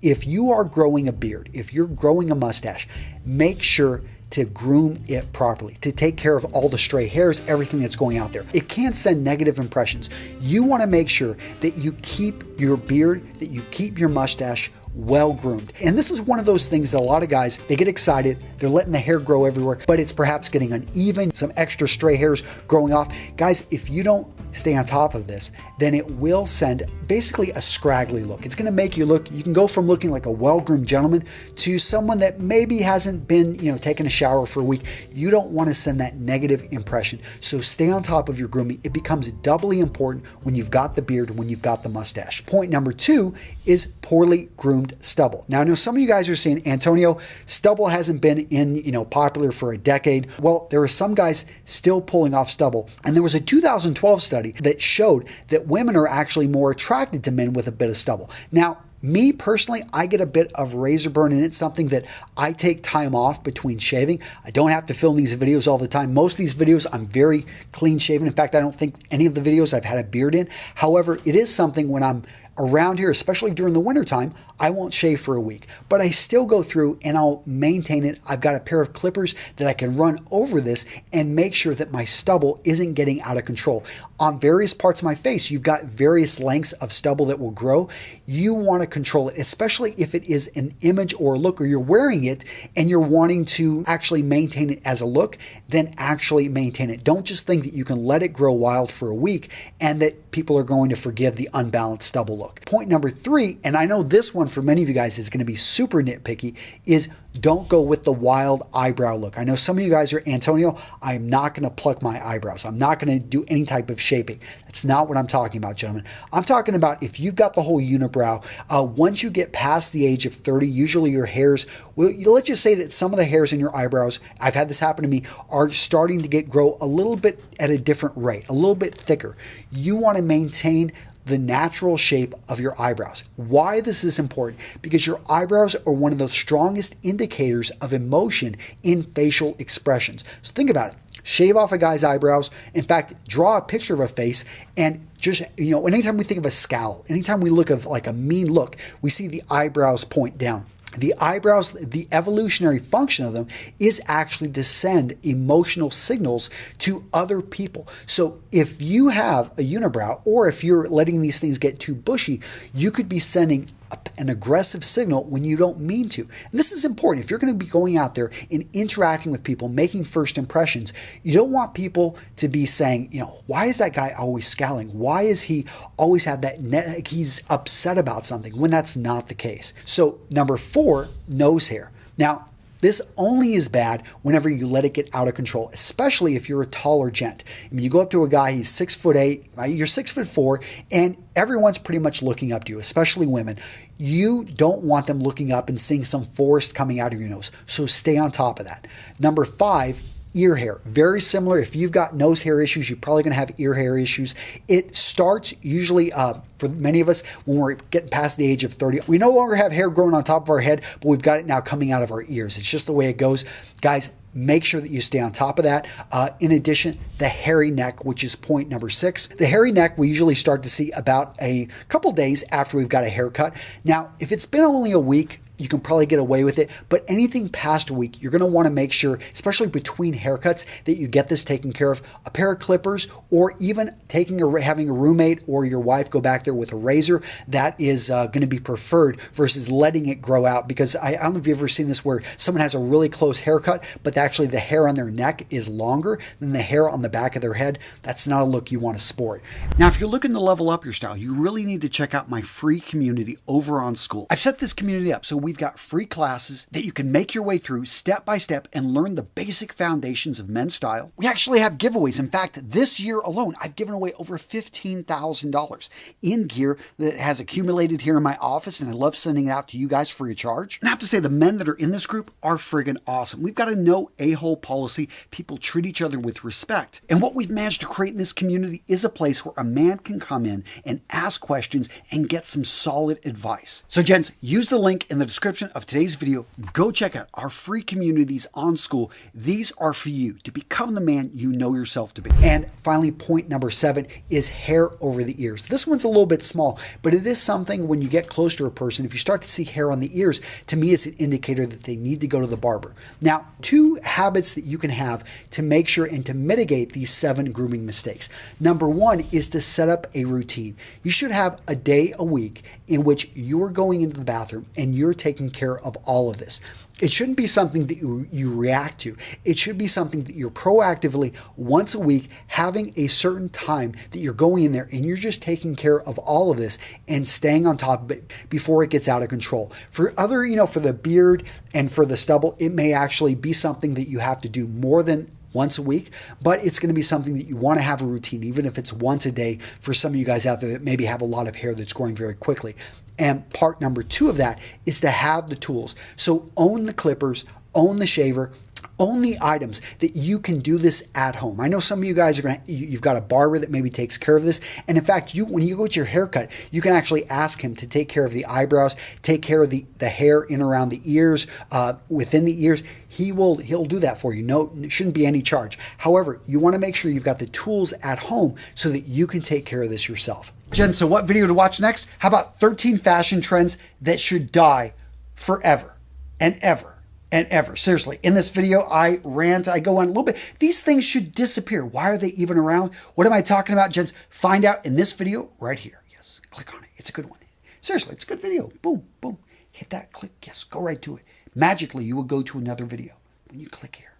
If you are growing a beard, if you're growing a mustache, make sure to groom it properly, to take care of all the stray hairs, everything that's going out there. It can send negative impressions. You want to make sure that you keep your beard, that you keep your mustache well groomed. And this is one of those things that a lot of guys, they get excited, they're letting the hair grow everywhere, but it's perhaps getting uneven, some extra stray hairs growing off. Guys, if you don't stay on top of this, then it will send basically a scraggly look. It's going to make you look, you can go from looking like a well-groomed gentleman to someone that maybe hasn't been, taking a shower for a week. You don't want to send that negative impression. So stay on top of your grooming. It becomes doubly important when you've got the beard, when you've got the mustache. Point number 2 is poorly groomed stubble. Now, I know some of you guys are saying, Antonio, stubble hasn't been popular for a decade. Well, there are some guys still pulling off stubble. And there was a 2012 study that showed that women are actually more attracted to men with a bit of stubble. Now, me personally, I get a bit of razor burn, and it's something that I take time off between shaving. I don't have to film these videos all the time. Most of these videos, I'm very clean shaven. In fact, I don't think any of the videos I've had a beard in. However, it is something when I'm around here, especially during the wintertime, I won't shave for a week, but I still go through and I'll maintain it. I've got a pair of clippers that I can run over this and make sure that my stubble isn't getting out of control. On various parts of my face, you've got various lengths of stubble that will grow. You want to control it, especially if it is an image or a look, or you're wearing it and you're wanting to actually maintain it as a look, then actually maintain it. Don't just think that you can let it grow wild for a week and that people are going to forgive the unbalanced stubble look. Point number 3, and I know this one for many of you guys is going to be super nitpicky, is don't go with the wild eyebrow look. I know some of you guys are, Antonio, I'm not going to pluck my eyebrows. I'm not going to do any type of shaping. That's not what I'm talking about, gentlemen. I'm talking about if you've got the whole unibrow, once you get past the age of 30, usually your hairs, let's just say that some of the hairs in your eyebrows, I've had this happen to me, are starting to grow a little bit at a different rate, a little bit thicker. You want to maintain the natural shape of your eyebrows. Why this is important? Because your eyebrows are one of the strongest indicators of emotion in facial expressions. So think about it. Shave off a guy's eyebrows. In fact, draw a picture of a face and just, anytime we think of a scowl, anytime we look of like a mean look, we see the eyebrows point down. The eyebrows, the evolutionary function of them is actually to send emotional signals to other people. So if you have a unibrow, or if you're letting these things get too bushy, you could be sending an aggressive signal when you don't mean to. And this is important. If you're going to be going out there and interacting with people, making first impressions, you don't want people to be saying, why is that guy always scowling? Why is he always have that, he's upset about something, when that's not the case. So number 4, nose hair. Now, this only is bad whenever you let it get out of control, especially if you're a taller gent. I mean, you go up to a guy, he's 6'8", you're 6'4", and everyone's pretty much looking up to you, especially women. You don't want them looking up and seeing some forest coming out of your nose. So stay on top of that. Number 5, ear hair. Very similar. If you've got nose hair issues, you're probably going to have ear hair issues. It starts usually, for many of us, when we're getting past the age of 30. We no longer have hair growing on top of our head, but we've got it now coming out of our ears. It's just the way it goes. Guys, make sure that you stay on top of that. In addition, the hairy neck, which is point number 6. The hairy neck we usually start to see about a couple days after we've got a haircut. Now, if it's been only a week, you can probably get away with it, but anything past a week, you're going to want to make sure, especially between haircuts, that you get this taken care of. A pair of clippers, or even having a roommate or your wife go back there with a razor, that is going to be preferred versus letting it grow out. Because I don't know if you've ever seen this where someone has a really close haircut, but actually the hair on their neck is longer than the hair on the back of their head. That's not a look you want to sport. Now, if you're looking to level up your style, you really need to check out my free community over on School. I've set this community up so we've got free classes that you can make your way through step by step and learn the basic foundations of men's style. We actually have giveaways. In fact, this year alone, I've given away over $15,000 in gear that has accumulated here in my office, and I love sending it out to you guys free of charge. And I have to say, the men that are in this group are friggin' awesome. We've got a no a-hole policy. People treat each other with respect. And what we've managed to create in this community is a place where a man can come in and ask questions and get some solid advice. So gents, use the link in the description description of today's video, go check out our free communities on School. These are for you to become the man you know yourself to be. And finally, point number 7 is hair over the ears. This one's a little bit small, but it is something when you get close to a person, if you start to see hair on the ears, to me it's an indicator that they need to go to the barber. Now, 2 habits that you can have to make sure and to mitigate these 7 grooming mistakes. Number 1 is to set up a routine. You should have a day a week in which you're going into the bathroom and you're taking care of all of this. It shouldn't be something that you react to. It should be something that you're proactively, once a week, having a certain time that you're going in there and you're just taking care of all of this and staying on top of it before it gets out of control. For other, for the beard and for the stubble, it may actually be something that you have to do more than once a week, but it's going to be something that you want to have a routine, even if it's once a day for some of you guys out there that maybe have a lot of hair that's growing very quickly. And part number 2 of that is to have the tools. So own the clippers, own the shaver, own the items that you can do this at home. I know some of you guys you've got a barber that maybe takes care of this. And in fact, when you go get your haircut, you can actually ask him to take care of the eyebrows, take care of the hair in around the ears, within the ears. He'll do that for you. No, it shouldn't be any charge. However, you want to make sure you've got the tools at home so that you can take care of this yourself. Jen, so what video to watch next? How about 13 fashion trends that should die forever and ever and ever? Seriously, in this video, I rant, I go on a little bit. These things should disappear. Why are they even around? What am I talking about, Jens? Find out in this video right here. Yes, click on it. It's a good one. Seriously, it's a good video. Boom, boom. Hit that click. Yes, go right to it. Magically, you will go to another video when you click here.